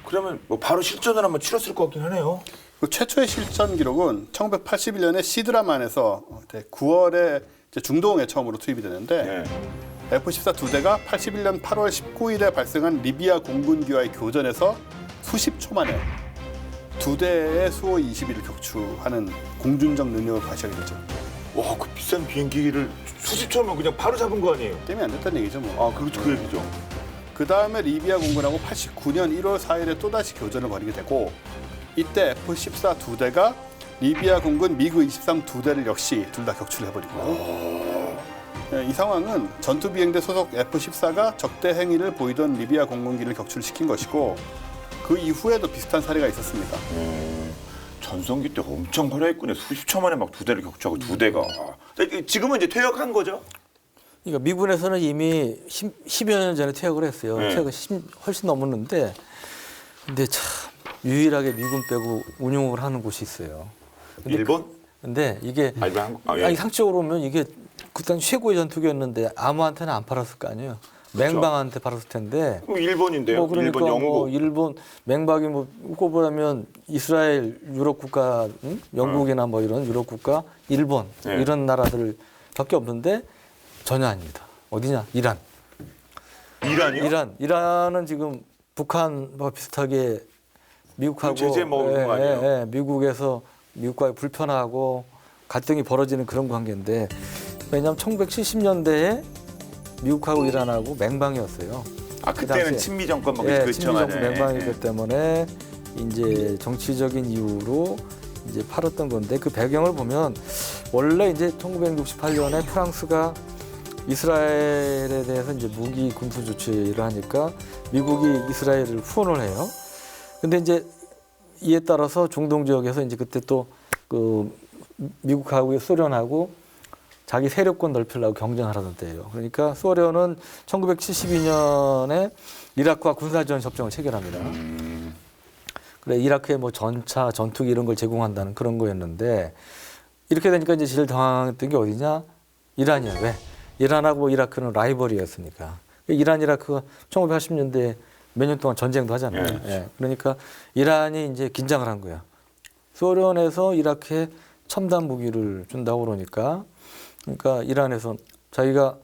그러면 뭐 바로 실전을 한번 치렀을 것 같긴 하네요. 그 최초의 실전 기록은 1981년에 시드라만에서 9월에 이제 중동에 처음으로 투입이 되는데 F-14 두 대가 81년 8월 19일에 발생한 리비아 공군기와의 교전에서 수십 초 만에 2대의 수호 21을 격추하는 공준정 능력을 과시하게 되죠. 와, 그 비싼 비행기를 수십 초면 그냥 바로 잡은 거 아니에요? 게임이 안 됐다는 얘기죠 뭐. 아, 그렇죠. 그 얘기죠. 그 다음에 리비아 공군하고 89년 1월 4일에 또다시 교전을 벌이게 되고 이때 F-14 2대가 리비아 공군 미그 23 2대를 역시 둘 다 격추를 해버리고요. 이 상황은 전투 비행대 소속 F-14가 적대 행위를 보이던 리비아 공군기를 격출시킨 것이고 그 이후에도 비슷한 사례가 있었습니다. 전성기 때 엄청 활약했군요. 수십 초 만에 막 2대를 격추하고 2대가. 지금은 이제 퇴역한 거죠? 그러니까 미군에서는 이미 10여 년 전에 퇴역을 했어요. 네. 퇴역이 훨씬 넘었는데, 근데 참 유일하게 미군 빼고 운용을 하는 곳이 있어요. 일본? 근데 이게 아니, 한국? 아, 예. 아니 상식적으로 보면 이게 그땐 최고의 전투기였는데 아무한테는 안 팔았을 거 아니에요. 맹방한테 팔았을 텐데. 그럼 일본인데요? 뭐 그러니까 일본, 영국. 뭐 일본 맹박이 뭐 꼽으라면 이스라엘 유럽 국가, 응? 영국이나 뭐 이런 유럽 국가, 일본 네. 이런 나라들밖에 없는데 전혀 아닙니다. 어디냐? 이란. 이란이요? 이란은 지금 북한과 비슷하게 미국하고 제재 먹은 거 아니에요? 미국에서 미국과 불편하고 갈등이 벌어지는 그런 관계인데 왜냐하면 1970년대에 미국하고 이란하고 맹방이었어요. 아, 그때는 당시에. 친미 정권 막 예, 그렇죠. 친미 정부 맹방이기 때문에 이제 정치적인 이유로 이제 팔았던 건데 그 배경을 보면 원래 이제 1968년에 프랑스가 이스라엘에 대해서 이제 무기 군수 조치를 하니까 미국이 이스라엘을 후원을 해요. 근데 이제 이에 따라서 중동 지역에서 이제 그때 또 그 미국하고 소련하고 자기 세력권 넓히려고 경쟁하려던 때예요. 그러니까 소련은 1972년에 이라크와 군사지원 협정을 체결합니다. 그래 이라크에 뭐 전차, 전투기 이런 걸 제공한다는 그런 거였는데 이렇게 되니까 이제 제일 당황했던 게 어디냐? 이란이야. 왜? 이란하고 이라크는 라이벌이었으니까. 이란, 이라크가 1980년대에 몇 년 동안 전쟁도 하잖아요. 네. 예. 그러니까 이란이 이제 긴장을 한 거야. 소련에서 이라크에 첨단 무기를 준다고 그러니까 이란에서 자기가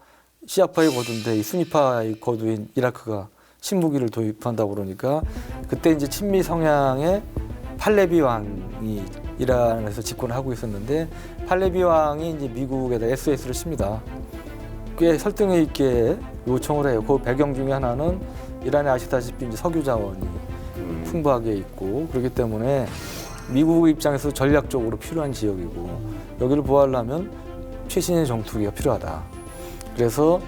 시아파의 거두인데 이 수니파의 거두인 이라크가 신무기를 도입한다고 그러니까 그때 이제 친미 성향의 팔레비 왕이 이란에서 집권을 하고 있었는데 팔레비 왕이 이제 미국에다 SOS를 씁니다. 꽤 설득력 있게 요청을 해요. 그 배경 중에 하나는 이란에 아시다시피 이제 석유 자원이 풍부하게 있고 그렇기 때문에 미국 입장에서 전략적으로 필요한 지역이고 여기를 보호하려면 최신의 전투기가 필요하다. 그래서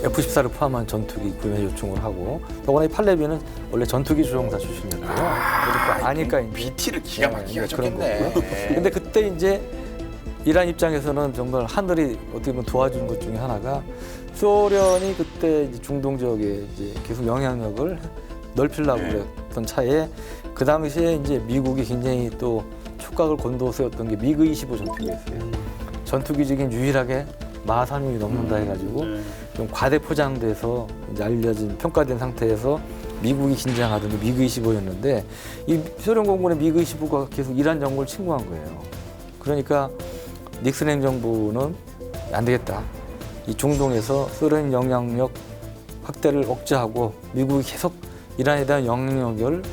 F-14를 포함한 전투기 구매 요청을 하고 더구나 이 팔레비는 원래 전투기 조종사 출신이었고요. 그러니까 아니까 이제 BT를 기가 막히게 그런 하셨겠네. 거고. 근데 그때 이제 이란 입장에서는 정말 하늘이 어떻게 보면 도와준 것 중에 하나가 소련이 그때 이제 중동 지역에 이제 계속 영향력을 넓히려고 그랬던 차에 그 당시에 이제 미국이 굉장히 또 촉각을 곤두세웠던 게 미그 25 전투기였어요. 전투기 중에 유일하게 마산용이 넘는다 해가지고 좀 과대 포장돼서 이제 알려진 평가된 상태에서 미국이 긴장하던 게 미그 25였는데 이 소련 공군의 미그 25가 계속 이란 정부를 침공한 거예요. 그러니까 닉슨 행정부는 안 되겠다. 이 중동에서 소련 영향력 확대를 억제하고 미국이 계속 이란에 대한 영향력을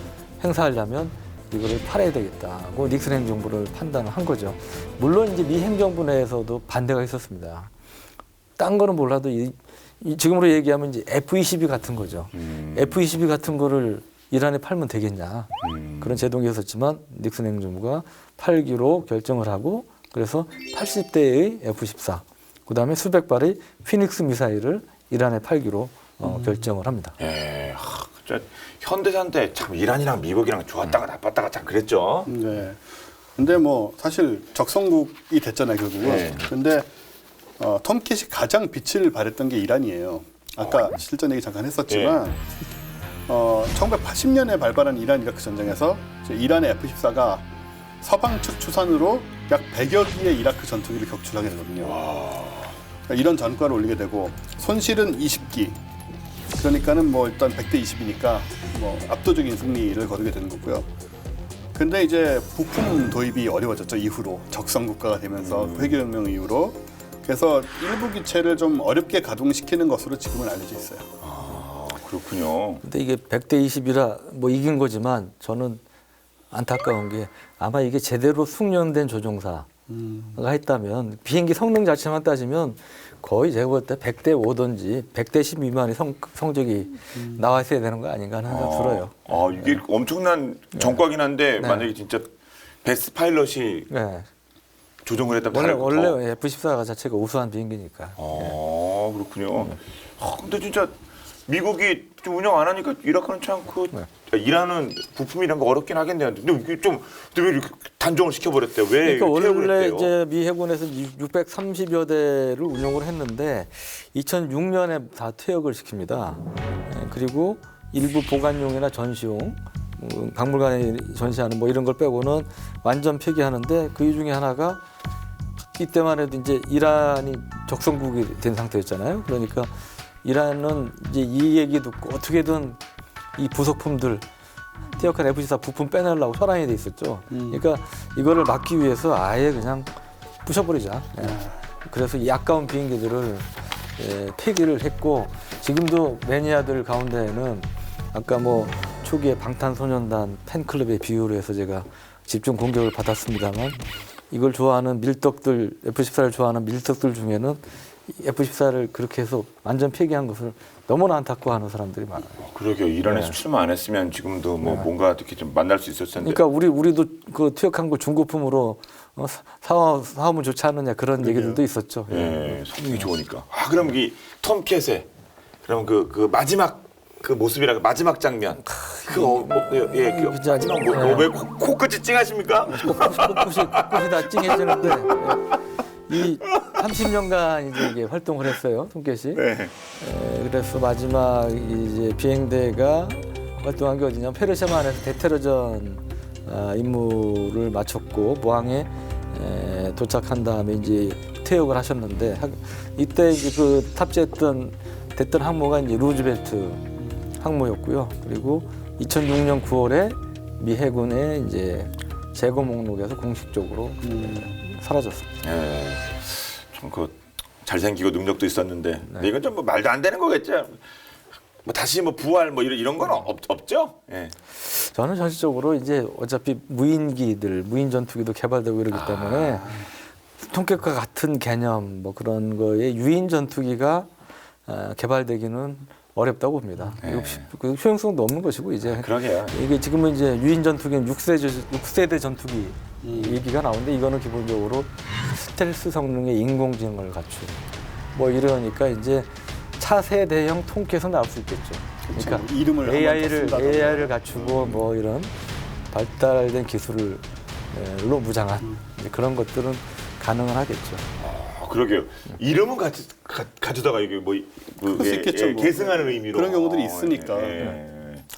행사하려면 이거를 팔아야 되겠다고 닉슨 행정부를 판단을 한 거죠. 물론 이제 미 행정부 내에서도 반대가 있었습니다. 딴 거는 몰라도 지금으로 얘기하면 이제 F-22 같은 거죠. F-22 같은 거를 이란에 팔면 되겠냐. 그런 제동이 있었지만 닉슨 행정부가 팔기로 결정을 하고 그래서 80대의 F-14 그다음에 수백 발의 피닉스 미사일을 이란에 팔기로 결정을 합니다. 예, 진짜 현대산 때 참 이란이랑 미국이랑 좋았다가 나빴다가 참 그랬죠. 네. 근데 뭐 사실 적성국이 됐잖아요 결국은. 네. 근데 톰캣이 가장 빛을 발했던 게 이란이에요. 아까 실전 얘기 잠깐 했었지만 1980년에 발발한 이란 이라크 전쟁에서 이란의 F-14가 서방 측 추산으로 약 100여 기의 이라크 전투기를 격출하게 되거든요. 그러니까 이런 전과를 올리게 되고 손실은 20기. 그러니까는 뭐 일단 100대 20이니까 뭐 압도적인 승리를 거두게 되는 거고요. 근데 이제 부품 도입이 어려워졌죠. 이후로 적성 국가가 되면서 회계혁명 이후로. 그래서 일부 기체를 좀 어렵게 가동시키는 것으로 지금은 알려져 있어요. 아, 그렇군요. 근데 이게 100대 20이라 뭐 이긴 거지만 저는 안타까운 게 아마 이게 제대로 숙련된 조종사가 했다면 비행기 성능 자체만 따지면 거의 제가 볼 때 100대 5든지 100대 10 미만의 성적이 나와 있어야 되는 거 아닌가 하는 생각 들어요. 이게 엄청난 전과긴 한데 네. 만약에 진짜 베스트 파일럿이 네. 조종을 했다면 원래 F-14가 자체가 우수한 비행기니까. 그렇군요. 근데 진짜 미국이 좀 운영 안 하니까 이라크는 참 일하는 부품이란 거 어렵긴 하겠네요. 근데 이게 좀 왜 이렇게 단종을 시켜버렸대요? 왜 그러니까 원래 퇴역을 했대요? 이제 미 해군에서 630여 대를 운용을 했는데 2006년에 다 퇴역을 시킵니다. 그리고 일부 보관용이나 전시용, 박물관에 전시하는 뭐 이런 걸 빼고는 완전 폐기하는데 그 중에 하나가 이때만 해도 이제 이란이 적성국이 된 상태였잖아요. 그러니까 이란은 이제 이 얘기 듣고 어떻게든 이 부속품들 퇴역한 F-14 부품 빼내려고 혈안이 돼 있었죠. 그러니까 이거를 막기 위해서 아예 그냥 부셔버리자. 그래서 이 아까운 비행기들을 폐기를 했고 지금도 매니아들 가운데에는 아까 뭐 초기에 방탄소년단 팬클럽의 비유로 해서 제가 집중 공격을 받았습니다만 이걸 좋아하는 밀떡들, F-14를 좋아하는 밀떡들 중에는 F-14를 그렇게 해서 완전 폐기한 것을 너무나 안타까워하는 사람들이 많아요. 그러게요. 이란에서 출마 안 했으면 지금도 뭐 뭔가 어떻게 좀 만날 수 있었을 텐데. 그러니까 우리도 그 퇴역한 거 중고품으로 사오면 좋지 않느냐 그런 얘기들도 있었죠. 예, 성능이 좋으니까. 그럼 이 톰캣의 그럼 그 마지막 그 모습이라 마지막 장면. 마지막 왜 코끝이 찡하십니까? 코끝이 다 찡해지는데 이 30년간 이제 이게 활동을 했어요, 톰캣이. 네. 그래서 마지막 이제 비행대가 활동한 게 어디냐? 페르시아만에서 대테러전 임무를 마쳤고 모항에 도착한 다음에 이제 퇴역을 하셨는데 이때 이제 그 탑재했던 항모가 이제 루즈벨트 항모였고요. 그리고 2006년 9월에 미 해군의 이제 재고 목록에서 공식적으로 사라졌습니다. 참 잘생기고 능력도 있었는데 근데 이건 좀 뭐 말도 안 되는 거겠죠. 뭐 다시 뭐 부활 뭐 이런 건 없죠. 예. 저는 전체적으로 이제 어차피 무인 전투기도 개발되고 이러기 때문에 톰캣과 같은 개념 뭐 그런 거에 유인 전투기가 개발되기는 어렵다고 봅니다. 그 효용성도 없는 것이고 이제 그러게요. 이게 지금은 이제 유인 전투기는 6세대 전투기 얘기가 나오는데 이거는 기본적으로 스텔스 성능의 인공지능을 갖춘 뭐 이러니까 이제 차세대형 톰캣은 나올 수 있겠죠. 그러니까 이름을 AI를 갖추고 뭐 이런 발달된 기술로 무장한 그런 것들은 가능은 하겠죠. 그러게요. 이름은 가져다가 이게 뭐 그럴 수 있겠죠, 뭐. 계승하는 의미로 그런 경우들이 있으니까.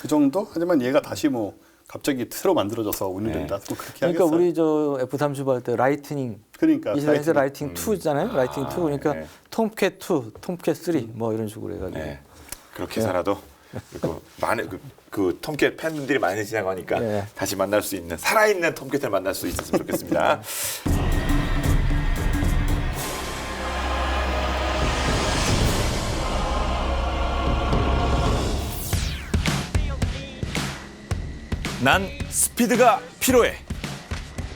그 정도? 하지만 얘가 다시 뭐 갑자기 새로 만들어져서 운영된다. 또 그렇게 그러니까 하겠어요. 우리 저 F-35 할 때 라이트닝 그러니까 이 시대에서 라이팅 2잖아요. 라이팅 2 그러니까 톰캣 2, 톰캣 3 뭐 이런 식으로 해가지고 그렇게 살아도 많은 그 톰캣 팬들이 많이 지나고 하니까 다시 만날 수 있는 살아있는 톰캣을 만날 수 있었으면 좋겠습니다. 난 스피드가 필요해.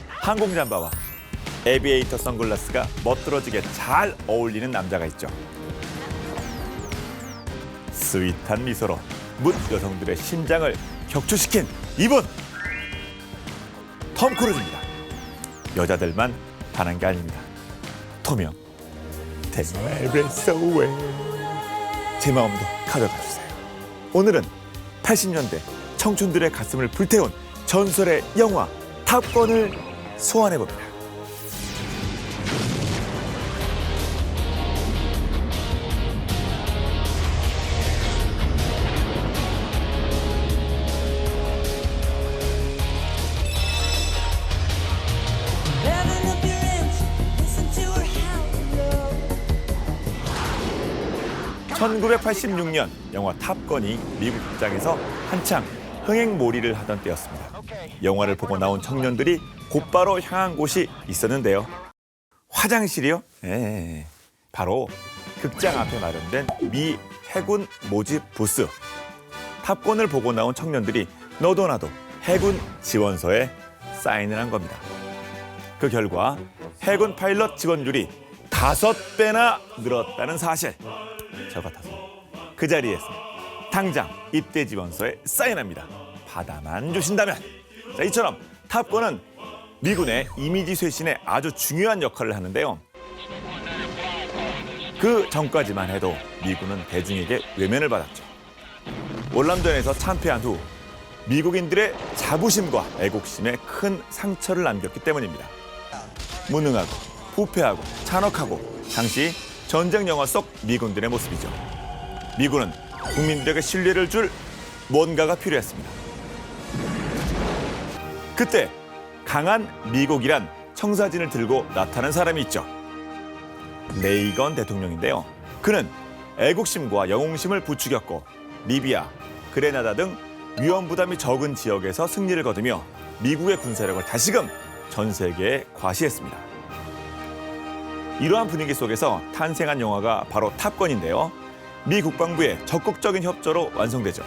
항공 잠바와 에비에이터 선글라스가 멋들어지게 잘 어울리는 남자가 있죠. 스윗한 미소로 묻 여성들의 심장을 격추시킨 이분 톰 크루즈입니다. 여자들만 반한 게 아닙니다. 톰이 형, Take my breath away. 제 마음도 가져가 주세요. 오늘은 80년대 청춘들의 가슴을 불태운 전설의 영화 탑건을 소환해 봅니다. Revving up your engine, listen to her howl. 1986년 영화 탑건이 미국 극장에서 한창 흥행몰이를 하던 때였습니다. 영화를 보고 나온 청년들이 곧바로 향한 곳이 있었는데요. 화장실이요? 네, 바로 극장 앞에 마련된 미 해군 모집 부스. 탑건을 보고 나온 청년들이 너도 나도 해군 지원서에 사인을 한 겁니다. 그 결과 해군 파일럿 지원율이 5배나 늘었다는 사실. 저 같아서 그 자리에서 당장 입대 지원서에 사인합니다. 받아만 주신다면. 자, 이처럼 탑건은 미군의 이미지 쇄신에 아주 중요한 역할을 하는데요. 그 전까지만 해도 미군은 대중에게 외면을 받았죠. 월남전에서 참패한 후 미국인들의 자부심과 애국심에 큰 상처를 남겼기 때문입니다. 무능하고 부패하고 잔혹하고 당시 전쟁 영화 속 미군들의 모습이죠. 미군은 국민들에게 신뢰를 줄 뭔가가 필요했습니다. 그때 강한 미국이란 청사진을 들고 나타난 사람이 있죠. 레이건 대통령인데요. 그는 애국심과 영웅심을 부추겼고 리비아, 그레나다 등 위험 부담이 적은 지역에서 승리를 거두며 미국의 군사력을 다시금 전 세계에 과시했습니다. 이러한 분위기 속에서 탄생한 영화가 바로 탑건인데요. 미 국방부의 적극적인 협조로 완성되죠.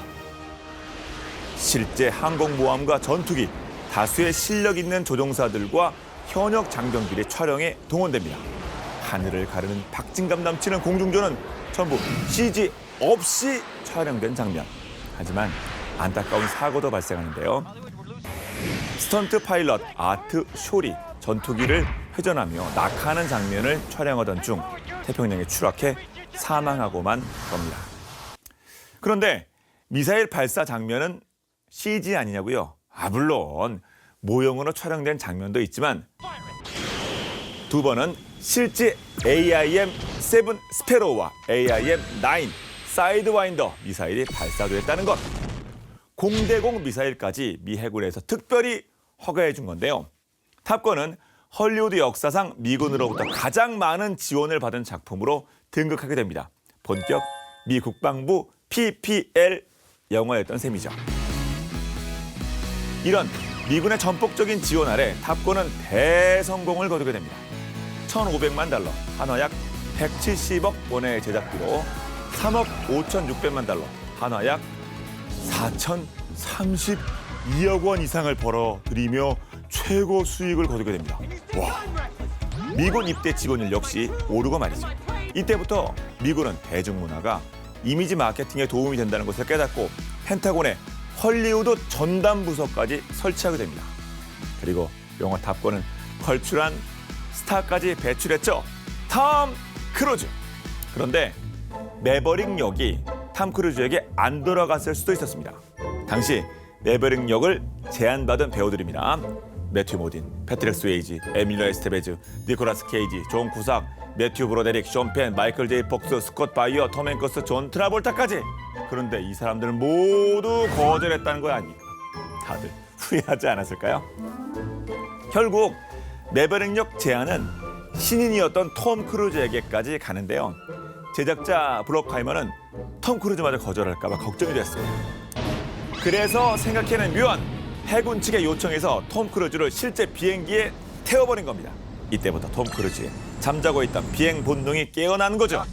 실제 항공모함과 전투기, 다수의 실력 있는 조종사들과 현역 장병들이 촬영에 동원됩니다. 하늘을 가르는 박진감 넘치는 공중전은 전부 CG 없이 촬영된 장면. 하지만 안타까운 사고도 발생하는데요. 스턴트 파일럿 아트 쇼리 전투기를 회전하며 낙하하는 장면을 촬영하던 중 태평양에 추락해 사망하고만 겁니다. 그런데 미사일 발사 장면은 CG 아니냐고요? 물론 모형으로 촬영된 장면도 있지만 두 번은 실제 AIM-7 스페로우와 AIM-9 사이드와인더 미사일이 발사됐다는 것. 공대공 미사일까지 미 해군에서 특별히 허가해 준 건데요. 탑건은 헐리우드 역사상 미군으로부터 가장 많은 지원을 받은 작품으로 등극하게 됩니다. 본격 미 국방부 PPL 영화였던 셈이죠. 이런 미군의 전폭적인 지원 아래 탑건은 대성공을 거두게 됩니다. 1,500만 달러, 한화 약 170억 원의 제작비로 3억 5,600만 달러, 한화 약 4,032억 원 이상을 벌어들이며 최고 수익을 거두게 됩니다. 와, 미군 입대 직원율 역시 오르고 말이죠. 이때부터 미군은 대중문화가 이미지 마케팅에 도움이 된다는 것을 깨닫고 펜타곤에 헐리우드 전담 부서까지 설치하게 됩니다. 그리고 영화 탑건은 걸출한 스타까지 배출했죠. 톰 크루즈. 그런데 매버릭 역이 톰 크루즈에게 안 돌아갔을 수도 있었습니다. 당시 매버릭 역을 제안받은 배우들입니다. 매튜 모딘, 패트릭 스웨이지, 에밀리오 에스테베즈, 니콜라스 케이지, 존 쿠삭, 매튜 브로데릭, 숀 펜, 마이클 제이 폭스, 스콧 바이어, 톰 행커스, 존 트라볼타까지. 그런데 이 사람들은 모두 거절했다는 거 아니에요. 다들 후회하지 않았을까요? 결국 매버릭 역 제안은 신인이었던 톰 크루즈에게까지 가는데요. 제작자 브록하이머는 톰 크루즈마저 거절할까 봐 걱정이 됐어요. 그래서 생각해낸 묘안, 해군 측의 요청에서 톰 크루즈를 실제 비행기에 태워버린 겁니다. 이때부터 톰 크루즈의 잠자고 있던 비행 본능이 깨어나는 거죠.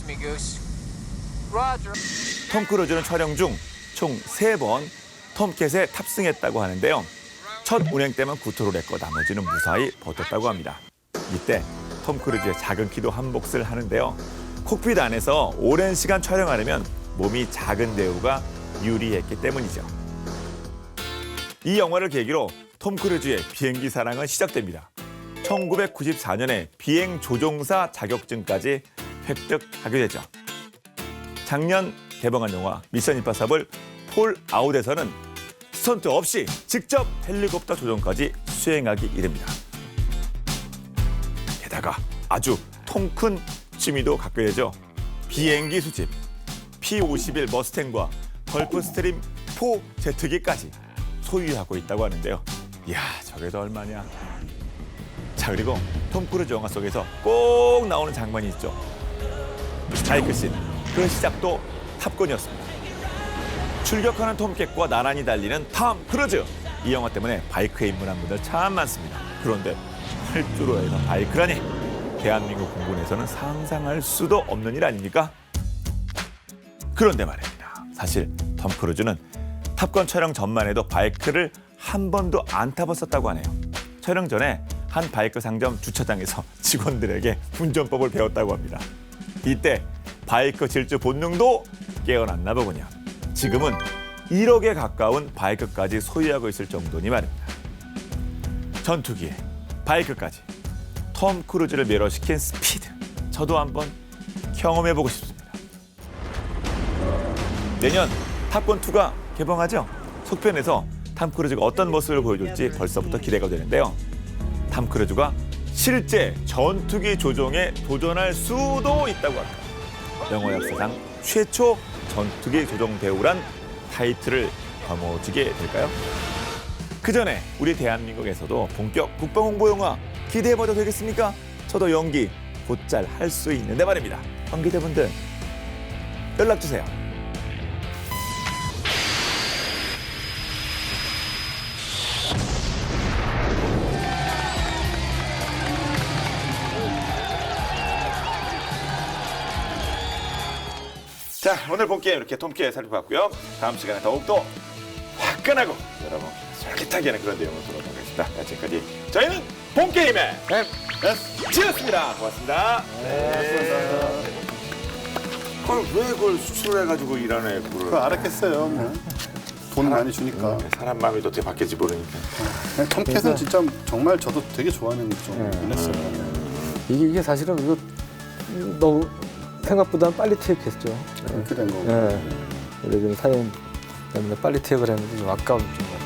톰 크루즈는 촬영 중 총 3번 톰캣에 탑승했다고 하는데요. 첫 운행 때만 구토를 했고 나머지는 무사히 버텼다고 합니다. 이때 톰 크루즈의 작은 키도 한 몫을 하는데요. 콕핏 안에서 오랜 시간 촬영하려면 몸이 작은 배우가 유리했기 때문이죠. 이 영화를 계기로 톰 크루즈의 비행기 사랑은 시작됩니다. 1994년에 비행 조종사 자격증까지 획득하게 되죠. 작년 개봉한 영화 미션 임파서블 폴 아웃에서는 스턴트 없이 직접 헬리콥터 조종까지 수행하기 이릅니다. 게다가 아주 통큰 취미도 갖게 되죠. 비행기 수집, P-51 머스탱과 걸프스트림 4 제트기까지 소유하고 있다고 하는데요. 이야, 저게 더 얼마냐. 자, 그리고 톰 크루즈 영화 속에서 꼭 나오는 장면이 있죠. 바이크 씬, 그 시작도 탑건이었습니다. 출격하는 톰캣과 나란히 달리는 톰 크루즈. 이 영화 때문에 바이크에 입문한 분들 참 많습니다. 그런데 활주로에서 바이크라니, 대한민국 공군에서는 상상할 수도 없는 일 아닙니까? 그런데 말입니다. 사실 톰 크루즈는 탑건 촬영 전만 해도 바이크를 한 번도 안 타봤었다고 하네요. 촬영 전에 한 바이크 상점 주차장에서 직원들에게 운전법을 배웠다고 합니다. 이때 바이크 질주 본능도 깨어났나 보군요. 지금은 1억에 가까운 바이크까지 소유하고 있을 정도니 말입니다. 전투기에 바이크까지 톰 크루즈를 매료시킨 스피드, 저도 한번 경험해보고 싶습니다. 내년 탑건2가 개봉하죠? 속편에서 탐 크루즈가 어떤 모습을 보여줄지 벌써부터 기대가 되는데요. 탐 크루즈가 실제 전투기 조종에 도전할 수도 있다고 합니다. 영화 역사상 최초 전투기 조종 배우란 타이틀을 거머쥐게 될까요? 그 전에 우리 대한민국에서도 본격 국방 홍보 영화 기대해봐도 되겠습니까? 저도 연기 곧잘 할 수 있는데 말입니다. 관계자분들 연락 주세요. 자, 오늘 본 게임 이렇게 통쾌하게 살펴봤고요. 다음 시간에 더욱더 화끈하고 여러분 솔깃하게 하는 그런 내용으로 돌아오도록 하겠습니다. 지금까지 저희는 본 게임의 지였습니다. 고맙습니다. 왜 그걸 수술해가지고 일하는 그거 애를 알았겠어요. 뭐. 돈 많이 주니까. 사람 마음이 어떻게 바뀔지 모르니까. 톰캣은 진짜 정말 저도 되게 좋아하는 좀 했어요. 이게 사실은 이거 너무 생각보다는 빨리 투입했죠. 그렇게 된 거고. 예. 그래서 좀 사용 때문에 빨리 투입을 했는데 좀 아까운 좀.